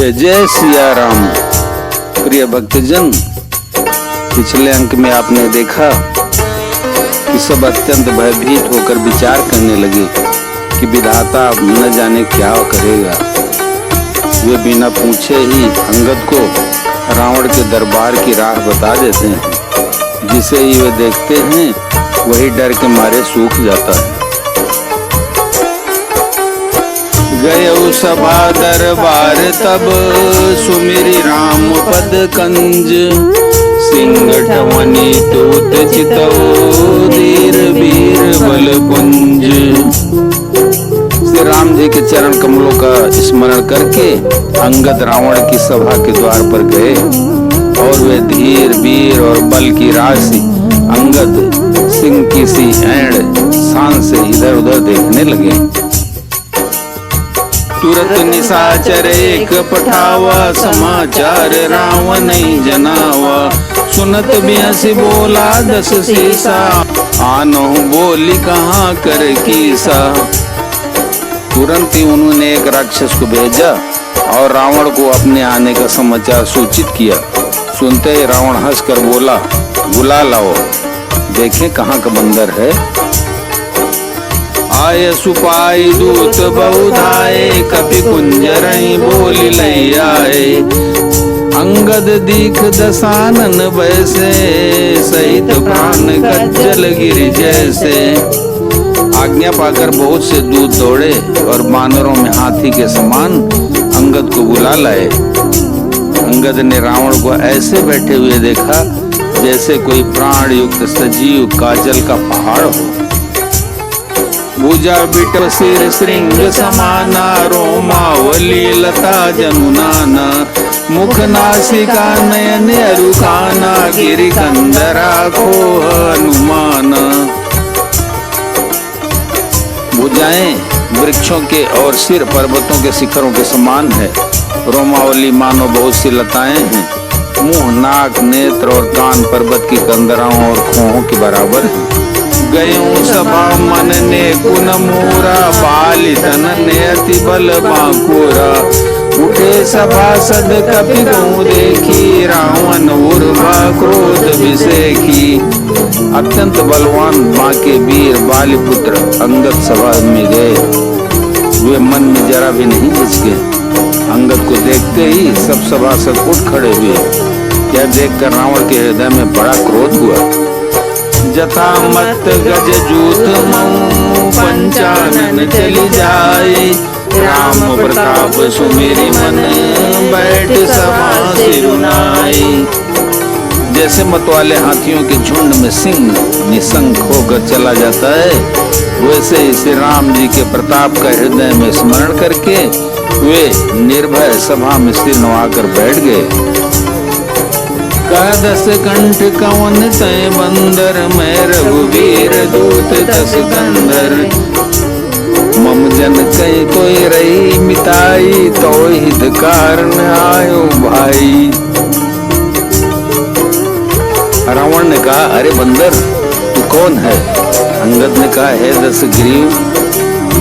जय जय सिया राम। प्रिय भक्तजन, पिछले अंक में आपने देखा कि सब अत्यंत भयभीत होकर विचार करने लगे कि विधाता न जाने क्या करेगा। वे बिना पूछे ही अंगद को रावण के दरबार की राह बता देते हैं। जिसे ही वे देखते हैं वही डर के मारे सूख जाता है। गयो सभा दरबार तब सुमिरी राम पद कंज। सिंगठवनी तूत चितऊ धीर वीर बल पुंज। श्री राम जी के चरण कमलों का स्मरण करके अंगद रावण की सभा के द्वार पर गए और वे धीर वीर और बल की राशि अंगद सिंह की सी ऐंड शान से इधर उधर देखने लगे। तुरत निशाचर एक पठावा समाचार रावण जनावा। सुनत बियसी बोला दस सीसा आनो बोली कहाँ कर कीसा। तुरंत ही उन्होंने एक राक्षस को भेजा और रावण को अपने आने का समाचार सूचित किया। सुनते ही रावण हंसकर बोला, बुला लाओ, देखें कहाँ का बंदर है। आय सुपाई दूत बहुधाए कपि कुंजरई बोली लई आए। अंगद दीख दसानन वैसे सहित प्राण कज्जल गिर जैसे। आज्ञा पाकर बहुत से दूत दौड़े और बानरों में हाथी के समान अंगद को बुला लाए। अंगद ने रावण को ऐसे बैठे हुए देखा जैसे कोई प्राण युक्त सजीव काजल का पहाड़ हो। भुजा बिट सिर श्रृंग समाना रोमावली लता जनुनाना। मुख नासिका नयन अरुखाना गिरि कंदरा को हनुमान। भुजाएं वृक्षों के और सिर पर्वतों के शिखरों के समान है। रोमावली मानो बहुत सी लताएं हैं। मुंह नाक नेत्र और कान पर्वत की कंदराओं और खोहों के बराबर है। गयों सभा मन ने कुन मूरा बाली तन ने अति बल बांकुरा। उठे सभासद कपि गौ देखी रावण उर्वा क्रोध विसेखी। अत्यंत बलवान बांके वीर बालीपुत्र अंगद सभा में गए। वे मन में जरा भी नहीं हिचके। अंगद को देखते ही सब सभासद उठ खड़े हुए। यह देखकर रावण के हृदय में बड़ा क्रोध हुआ। जथा मत गज जूत मऊ पंचानन चली जाए। राम प्रताप सुमेरी मन बैठ सभा सिरुनाई। जैसे मतवाले हाथियों के झुंड में सिंह निसंग होकर चला जाता है, वैसे ही श्री राम जी के प्रताप का हृदय में स्मरण करके वे निर्भय सभा में सिर नवाकर बैठ गए। दस कंठ कवन तय बंदर मैं रघुवीर दूत दस कंदर। मम जन कई कोई रही मिताई तो हितकार न आयो भाई। रावण ने कहा, अरे बंदर तू कौन है? अंगद ने कहा, हे दशग्रीव,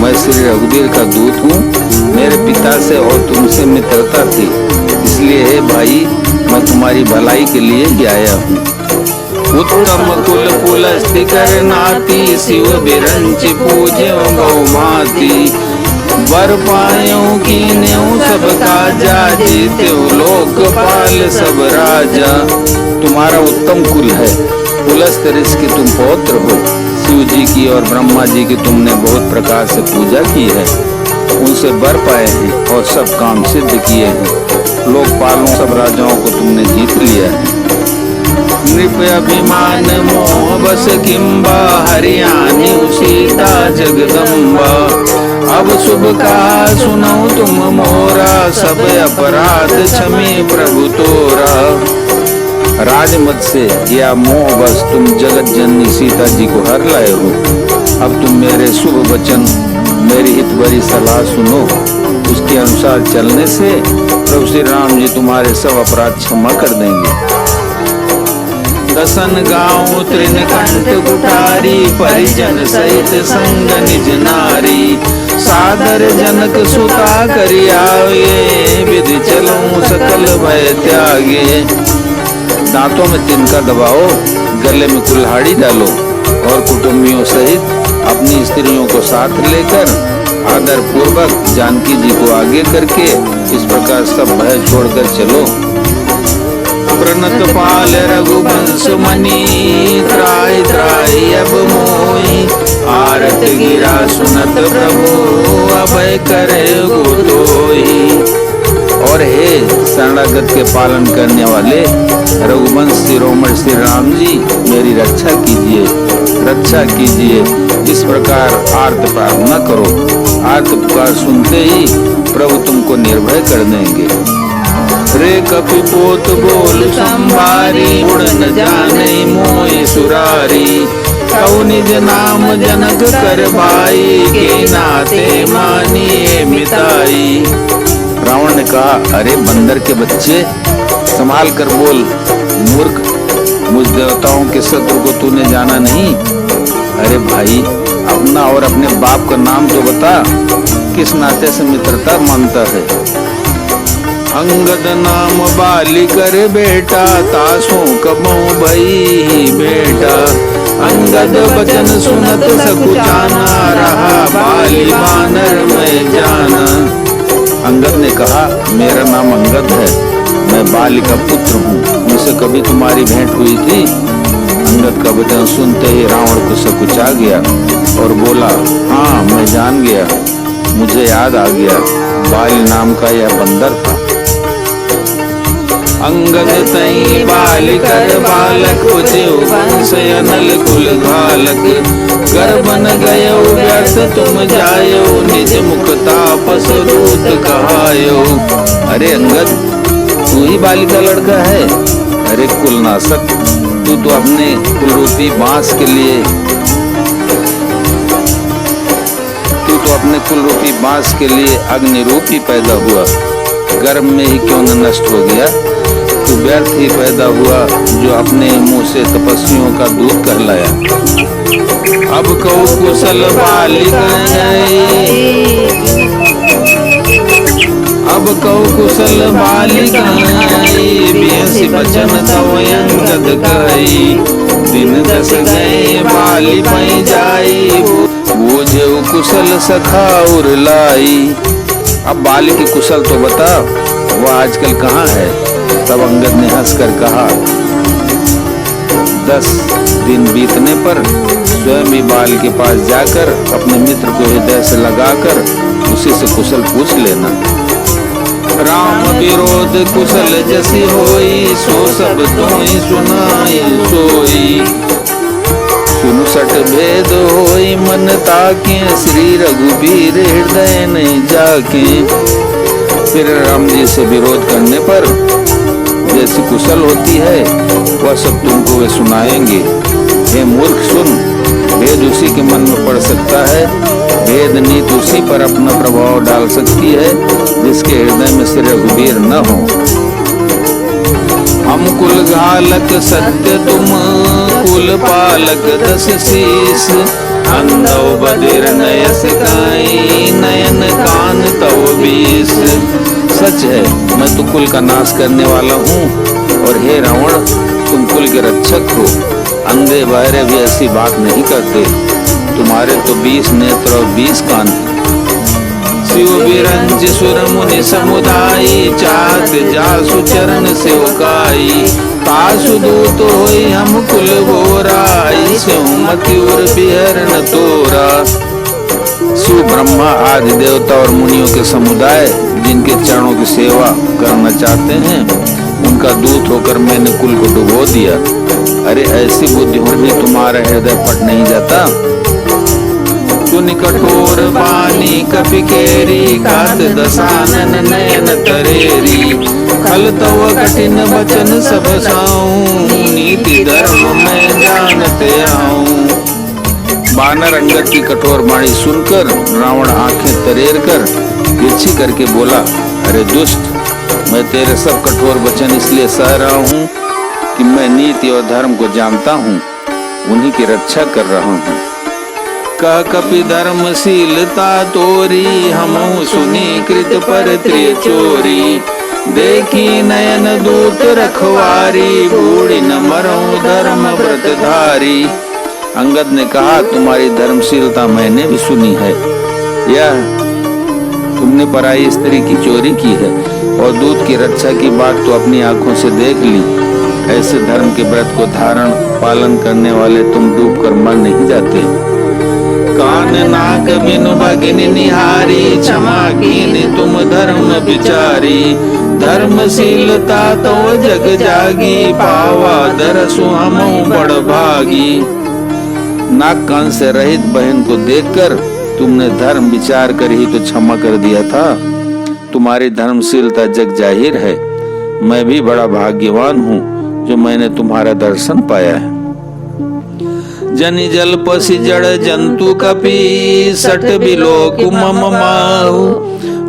मैं श्री रघुवीर का दूत हूँ। मेरे पिता से और तुमसे मित्रता थी, इसलिए हे भाई मैं तुम्हारी भलाई के लिए ही आया हूँ। उत्तम कुल पुलस्ति कर नाती शिव बिरंच पूज्य बहुमाती। वर पायो कीन्यो सब काजा जीत्यो लोकपाल सब राजा। तुम्हारा उत्तम कुल है, पुलस्त ऋषि की तुम पौत्र हो। शिव जी की और ब्रह्मा जी की तुमने बहुत प्रकार से पूजा की है, उनसे वर पाए हैं और सब काम सिद्ध किए हैं। लोकपालों सब राजाओं को तुमने जीत लिया है। नृप अभिमान मोह बस किम्बा हरियाणी सीता जगदम्बा। अब शुभ कहा सुनो तुम मोरा सब अपराध क्षमे प्रभु तोरा। राजमत से या मोह बस तुम जगत जननी सीता जी को हर लाए हो। अब तुम मेरे शुभ वचन मेरी हित भरी सलाह सुनो। उसके अनुसार चलने से प्रभु श्री राम जी तुम्हारे सब अपराध क्षमा कर देंगे। दसन गाँव तृण कंठ कुठारी परिजन सहित संग निज नारी। सादर जनक सुता करियावे सीधे चलूं सकल भय त्यागे। दांतों में तिनका दबाओ, गले में कुल्हाड़ी डालो और कुटुंबियों सहित अपनी स्त्रियों को साथ लेकर आदर पूर्वक जानकी जी को आगे करके इस प्रकार सब भय छोड़कर चलो। प्रणत पाल रघुवंश मणि, त्राहि त्राहि अब मोहि। आरत गिरा सुनत प्रभु, अभय करे गोदोई। और हे शरणागत के पालन करने वाले रघुवंश शिरोमणि श्री राम जी, मेरी रक्षा कीजिए, रक्षा कीजिए। इस प्रकार आर्त प्रार्थना करो। आर्त पुकार सुनते ही प्रभु तुमको निर्भय कर देंगे। रे कपि पोत बोल संभारी, गुण न जाने मोहि सुरारी। कऊ निज नाम जनक कर भाई, के नाते मानिए मिताई। रावण ने कहा, अरे बंदर के बच्चे, संभाल कर बोल। मूर्ख, मुझ देवताओं के शत्रु को तूने जाना नहीं? अरे भाई, अपना और अपने बाप का नाम तो बता, किस नाते से मित्रता मानता है? अंगद नाम बाली कर बेटा, तासों कबहु भई बेटा। अंगद वचन सुनत सकुचाना, रहा बाली बानर में जाना। अंगद ने कहा, मेरा नाम अंगद है, मैं बाली का पुत्र हूँ, मुझसे कभी तुम्हारी भेंट हुई थी? अंगद का वचन सुनते ही रावण को सकुचा गया और बोला, हाँ मैं जान गया, मुझे याद आ गया, बाली नाम का यह बंदर था। अंगद तई बाल कर बालक, उजिउ वंश अनल कुल घालक। गर्भन गयो व्यर्थ तुम जायो, निज मुख तापस दूत कहायो। अरे अंगद, तू ही बाली का लड़का है? अरे कुलनाशक, तू तो अपने कुलरूपी बांस के लिए, तू तो अपने कुलरूपी बांस के लिए अग्नि रूपी पैदा हुआ, गर्भ में ही क्यों न नष्ट हो गया? तू व्यर्थ ही पैदा हुआ जो अपने मुंह से तपस्वियों का दूध कहलाया। अब कहो कुशल बालिक गई, अब कहो कुशल बालिक गई, बेसी बचन तव अंगद कही। दिन 10 गए बाली पई जाई, बूझे कुशल सखा उर लाई। अब बाली की कुशल तो बता, वह आजकल कहाँ है? तब अंगद ने हंसकर कहा, 10 दिन बीतने पर स्वयं ही बाल के पास जाकर अपने मित्र को हृदय से लगाकर उसी से कुशल पूछ लेना। राम विरोध कुशल जैसी होई, सो सब तोई सुनाई सोई। सुनु सट भेद होई, मन ताके, श्री रघुबीर हृदय नहीं जाके। फिर राम जी से विरोध करने पर जैसी कुशल होती है वह सब तुमको वे सुनाएंगे। हे मूर्ख सुन, भेद उसी के मन में पड़ सकता है, भेद नीति उसी पर अपना प्रभाव डाल सकती है जिसके हृदय में श्री रघुबीर न हो। हम कुल घालक सत्य तुम, कुल पालक 10 शीस। अंधव बधिर नयस काई, नयन कान तव 20। सच है, मैं तो कुल का नाश करने वाला हूँ और हे रावण, तुम कुल के रक्षक हो। अंधे बहरे भी ऐसी बात नहीं करते, तुम्हारे तो 20 नेत्र और 20 कान। शिव बिरंज सुर मुनि समुदायी, चाहत जासु चरण सेवकाई। तासु दूत होई हम कुल बोरा, मति उर बिहरन तोरा। शिव ब्रह्मा आदि देवता और मुनियों के समुदाय जिनके चरणों की सेवा करना चाहते हैं, उनका दूत होकर मैंने कुल को डुबो दिया। अरे ऐसी बुद्धि पर भी तुम्हारा हृदय फट नहीं जाता? सुनि कठोर बानी कपि केरी, कात दसानन नयन तरेरी। खल तव कठिन वचन सब साऊं, नीति धर्म में जानते आऊं। बानर अंगद की कठोर वाणी सुनकर रावण आंखें तरेर कर तिरछी करके बोला, अरे दुष्ट, मैं तेरे सब कठोर वचन इसलिए सह रहा हूँ कि मैं नीति और धर्म को जानता हूँ, उन्हीं की रक्षा कर रहा हूँ। कह कपि धर्मशीलता तोरी, हमहु सुनी कृत पर त्रिय चोरी। देखी नयन दूत रखवारी, बूढ़ी न मरऊं धर्म व्रतधारी। अंगद ने कहा, तुम्हारी धर्मशीलता मैंने भी सुनी है, यह तुमने पराई स्त्री की चोरी की है और दूत की रक्षा की बात तो अपनी आंखों से देख ली। ऐसे धर्म के व्रत को धारण पालन करने वाले तुम डूब कर मर नहीं जाते। कान नाक बिनु भगिनी निहारी, क्षमा कीनी तुम धर्म विचारी। धर्मशीलता तो जग जागी, पावा दरसु हमहु बड़ भागी। नाक कान से रहित बहन को देखकर तुमने धर्म विचार कर ही तो क्षमा कर दिया था। तुम्हारी धर्मशीलता जग जाहिर है। मैं भी बड़ा भाग्यवान हूँ जो मैंने तुम्हारा दर्शन पाया है। जनि जल पसी जड़ जंतु कपि, सट बिलोक मम माहु।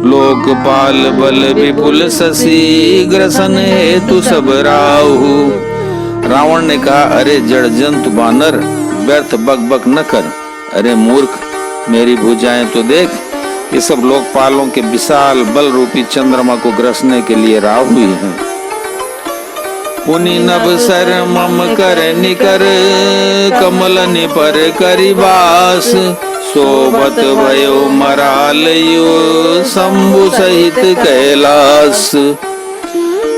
लोकपाल बल विपुल शशि, ग्रसन हेतु सब राहु। रावण ने कहा, अरे जड़ जंतु बानर, व्यर्थ बक बक न कर। अरे मूर्ख, मेरी भुजाएं तो देख, ये सब लोकपालों के विशाल बल रूपी चंद्रमा को ग्रसने के लिए राह हुई हैं। पुनि नभ सर मम कर निकर, कमल पर करिवास। सोबत भयो मरालयो, शंभु सहित कैलाश।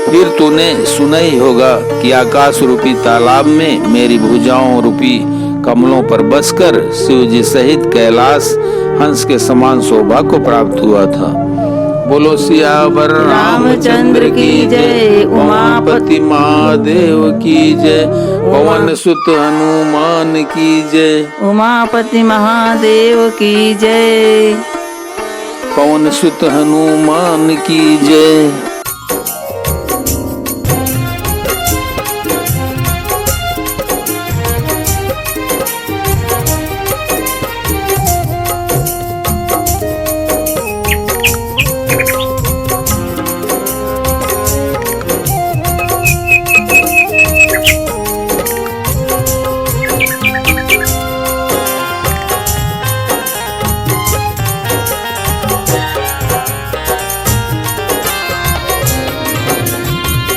फिर तूने सुना ही होगा कि आकाश रूपी तालाब में मेरी भुजाओं रूपी कमलों पर बसकर शिव जी सहित कैलाश हंस के समान शोभा को प्राप्त हुआ था। बोलो सियावर रामचंद्र की जय, उमापति महादेव की जय, पवन सुत हनुमान की जय। उमापति महादेव की जय, पवन सुत हनुमान की जय।